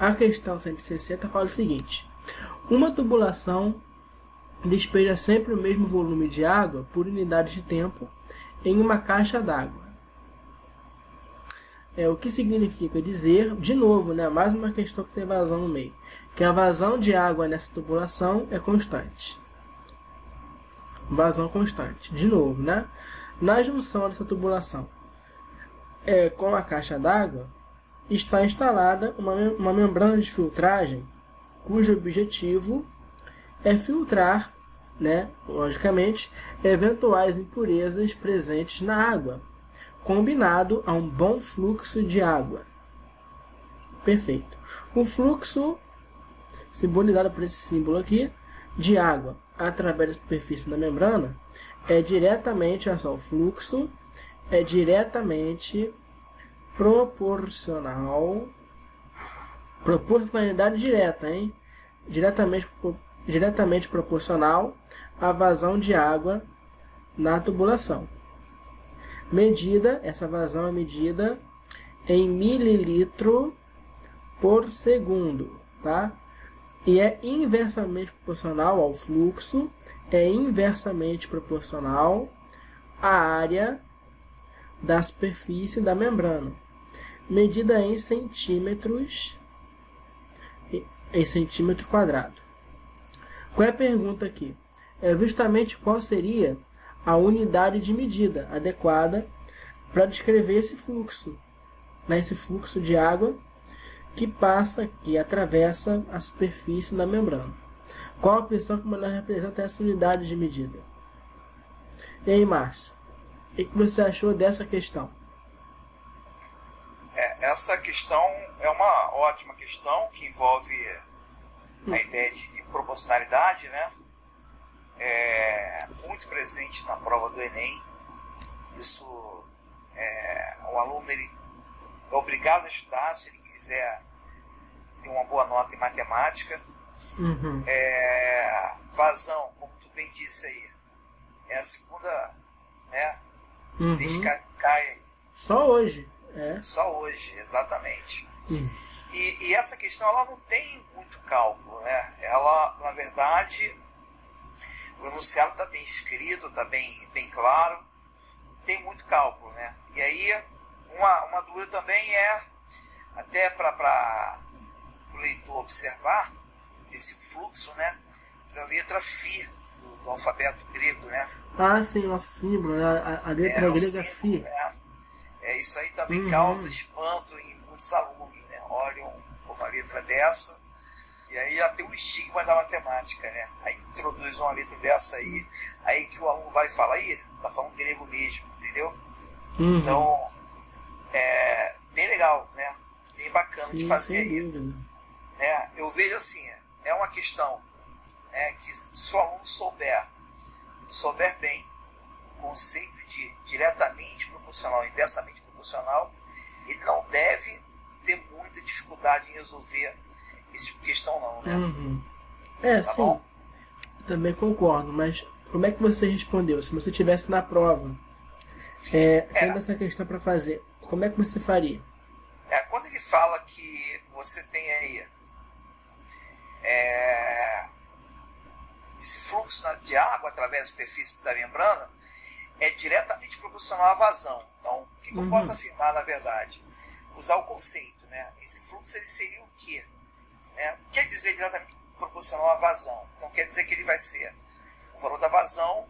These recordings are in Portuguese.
A questão 160 fala o seguinte: uma tubulação despeja sempre o mesmo volume de água por unidade de tempo em uma caixa d'água. O que significa dizer, de novo, né, mais uma questão que tem vazão no meio, que a vazão de água nessa tubulação é constante. Vazão constante. De novo, né? Na junção dessa tubulação com a caixa d'água, está instalada uma membrana de filtragem, cujo objetivo é filtrar, né, logicamente, eventuais impurezas presentes na água, combinado a um bom fluxo de água. Perfeito. O fluxo, simbolizado por esse símbolo aqui, de água através da superfície da membrana, é diretamente, olha só, o fluxo é diretamente proporcional, proporcionalidade direta, hein? Diretamente proporcional à vazão de água na tubulação. Essa vazão é medida em mililitro por segundo, tá? E é inversamente proporcional ao fluxo, é inversamente proporcional à área da superfície da membrana, medida em centímetro quadrado. Qual é a pergunta aqui? Justamente qual seria a unidade de medida adequada para descrever esse fluxo, né? Esse fluxo de água que atravessa a superfície da membrana. Qual a opção que melhor representa essa unidade de medida? E aí, Márcio, o que você achou dessa questão? Essa questão é uma ótima questão que envolve a ideia de proporcionalidade, né? Muito presente na prova do Enem. Isso, o aluno ele é obrigado a estudar se ele quiser ter uma boa nota em matemática. Vazão, como tu bem disse aí, é a segunda, né? Vez que cai. Só hoje. Só hoje, exatamente. E essa questão ela não tem muito cálculo, né? Ela, na verdade, o enunciado está bem escrito, está bem claro, tem muito cálculo, né? E aí, uma dúvida também até para o leitor observar esse fluxo, né, da letra Φ do alfabeto grego, né? Ah, sim, nosso símbolo, a letra grega Φ. Isso aí também causa espanto em muitos alunos, né? Olham uma letra dessa e aí já tem um estigma da matemática, né? Aí introduz uma letra dessa aí que o aluno vai falar, tá falando grego mesmo, entendeu? Então, bem legal, né? Bem bacana de fazer aí. Né? Eu vejo assim, é uma questão que se o aluno souber bem o conceito de diretamente proporcional e inversamente proporcional, ele não deve ter muita dificuldade em resolver esse tipo de questão não, né? Tá sim. bom? Eu também concordo, mas como é que você respondeu? Se você estivesse na prova, tendo essa questão para fazer, como é que você faria? Quando ele fala que você tem aí esse fluxo de água através da superfície da membrana, é diretamente proporcional à vazão. Então, o que eu posso afirmar, na verdade? Usar o conceito, né? Esse fluxo ele seria o quê? Quer dizer diretamente proporcional à vazão. Então, quer dizer que ele vai ser o valor da vazão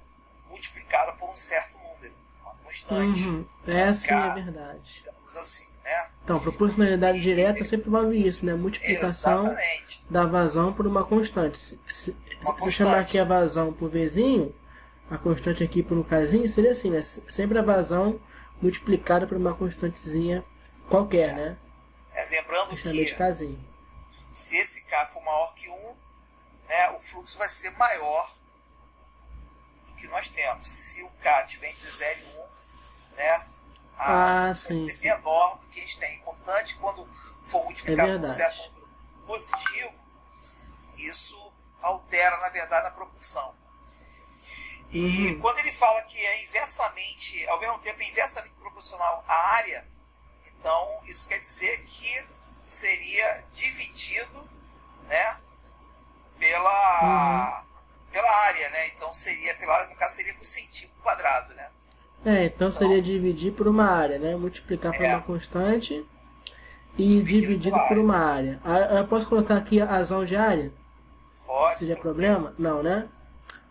multiplicado por um certo número, uma constante. Sim, é verdade. Digamos assim, né? Então, proporcionalidade direta sempre envolve isso, né? Multiplicação da vazão por uma constante. Se você chamar aqui a vazão por Vzinho, a constante aqui por um Kzinho, seria assim, né? Sempre a vazão multiplicada por uma constantezinha qualquer, né? Lembrando que de Kzinho. Se esse K for maior que 1, né, o fluxo vai ser maior do que nós temos. Se o K estiver entre 0 e 1, né, vai ser menor do que a gente tem. É importante, quando for multiplicado por um certo número positivo, isso altera, na verdade, a proporção. E quando ele fala que é inversamente, ao mesmo tempo, inversamente proporcional à área, então isso quer dizer que seria dividido no caso seria por centímetro quadrado, né? Então seria dividir por uma área, né? Multiplicar por uma constante e dividido por uma área. Eu posso colocar aqui a razão de área? Pode. Seria problema? Não, né?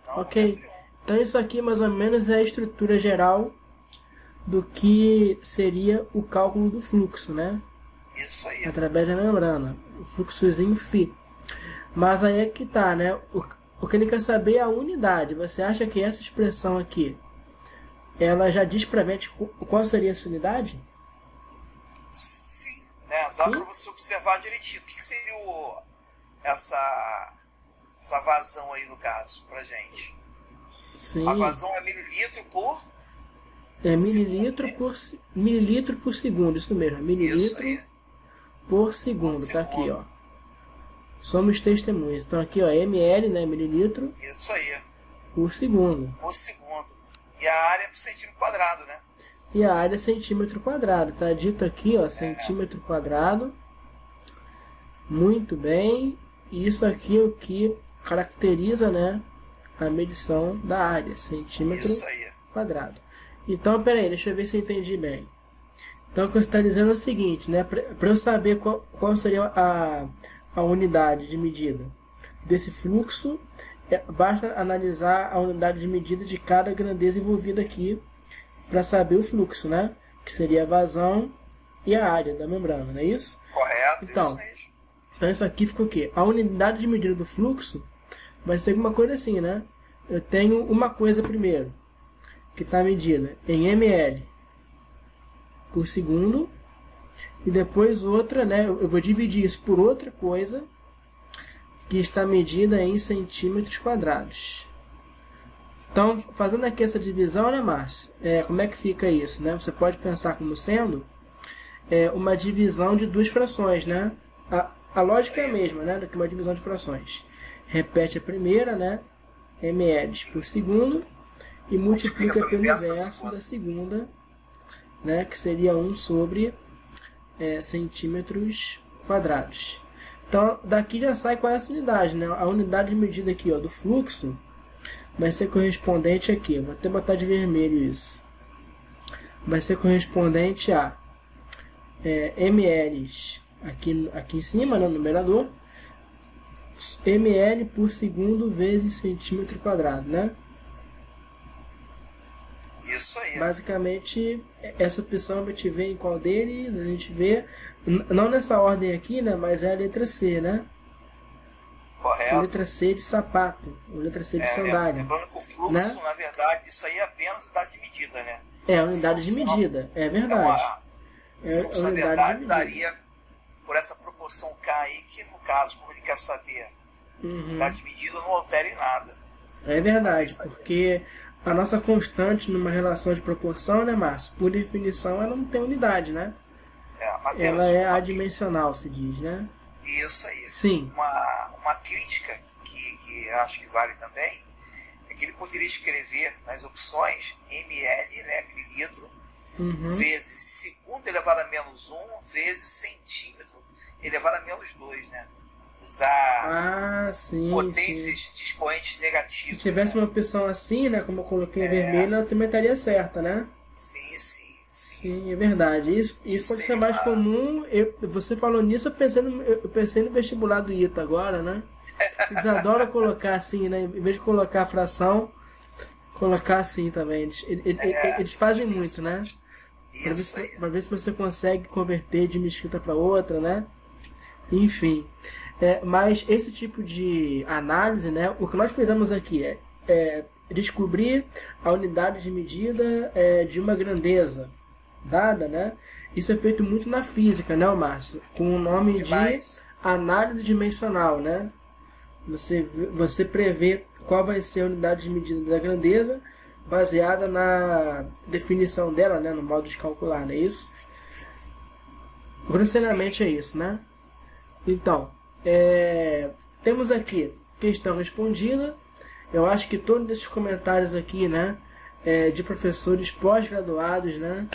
Não, Ok. Então isso aqui mais ou menos é a estrutura geral do que seria o cálculo do fluxo, né? Isso aí. Através da membrana. O fluxozinho φ. Mas aí é que tá, né? O que ele quer saber é a unidade. Você acha que essa expressão aqui, ela já diz pra gente qual seria essa unidade? Sim, né? Dá para você observar direitinho. O que seria essa vazão aí no caso pra gente? Sim. A vazão é mililitro por mililitro por segundo, isso mesmo, mililitro por segundo, tá aqui, ó. Somos testemunhas. Então aqui, ó, ml, né, mililitro. Isso aí. Por segundo. Por segundo. E a área é por centímetro quadrado, né? E a área é centímetro quadrado. Tá dito aqui, ó, centímetro quadrado. Muito bem. E isso aqui é o que caracteriza, né, a medição da área, centímetro quadrado. Então, peraí, deixa eu ver se eu entendi bem. Então, o que eu estou dizendo é o seguinte, né, para eu saber qual seria a unidade de medida desse fluxo, basta analisar a unidade de medida de cada grandeza envolvida aqui para saber o fluxo, né? Que seria a vazão e a área da membrana, não é isso? Correto, então, isso mesmo. Então isso aqui ficou o quê? A unidade de medida do fluxo vai ser alguma coisa assim, né? Eu tenho uma coisa primeiro, que está medida em ml por segundo, e depois outra, né? Eu vou dividir isso por outra coisa, que está medida em centímetros quadrados. Então, fazendo aqui essa divisão, né, Márcio? Como é que fica isso, né? Você pode pensar como sendo uma divisão de duas frações, né? A lógica é a mesma, né, do que uma divisão de frações. Repete a primeira, né, ml por segundo, e multiplica pelo inverso da segunda, né, que seria 1 sobre centímetros quadrados. Então, daqui já sai qual é essa unidade, né? A unidade de medida aqui, ó, do fluxo vai ser correspondente aqui. Vou até botar de vermelho isso. Vai ser correspondente a ml aqui em cima, né, no numerador, ml por segundo vezes centímetro quadrado, né? Isso aí. Basicamente, essa opção a gente vê em qual deles, a gente vê, não nessa ordem aqui, né, mas é a letra C, né? Correto. A letra C de sapato, a letra C de sandália. Lembrando que o fluxo, né? na verdade, isso aí é apenas unidade de medida, né? É, unidade de medida, é verdade. O fluxo, na verdade, daria por essa proporção K aí, que no caso, como ele quer saber, unidade de medida não altera em nada. É verdade, porque a nossa constante numa relação de proporção, né, Márcio? Por definição, ela não tem unidade, né? Ela é adimensional, se diz, né? Isso aí. Sim. Uma crítica que acho que vale também é que ele poderia escrever nas opções ml, né, mililitro, vezes segundo elevado a menos 1 vezes centímetro elevado a menos 2, né? Usar potências de expoentes negativos. Se tivesse uma opção assim, né, como eu coloquei em vermelho, ela também estaria certa, né? Sim, é verdade. Isso pode ser mais comum. Você falou nisso, eu pensei no vestibular do ITA agora, né? Eles adoram colocar assim, né? Em vez de colocar a fração, colocar assim também. Eles fazem muito, né? Para ver se você consegue converter de uma escrita para outra, né? Enfim. Mas esse tipo de análise, né? O que nós fizemos aqui é descobrir a unidade de medida de uma grandeza dada, né? Isso é feito muito na física, né, Márcio? Com o nome de análise dimensional, né? Você prevê qual vai ser a unidade de medida da grandeza baseada na definição dela, né, no modo de calcular, não é isso? Grosseiramente é isso, né? Então, temos aqui questão respondida. Eu acho que todos esses comentários aqui, né, de professores pós-graduados, né,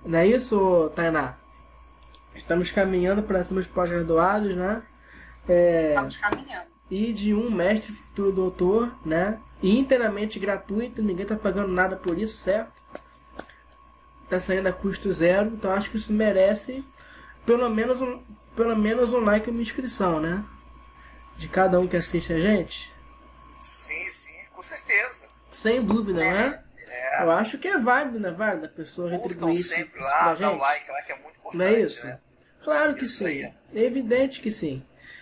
não é isso, Tainá? Estamos caminhando para sermos pós-graduados, né? Estamos caminhando. e de um mestre futuro doutor, né? E inteiramente gratuito, ninguém tá pagando nada por isso, certo? Tá saindo a custo zero, então acho que isso merece pelo menos um like e uma inscrição, né? De cada um que assiste a gente. Sim, sim, com certeza. Sem dúvida, né? É. Eu acho que é válido, né? Válido a pessoa Curtam retribuir isso sempre pra lá, gente. dá um like lá que é muito importante. Não é isso? Né? Claro que Isso sim. aí. É evidente que sim.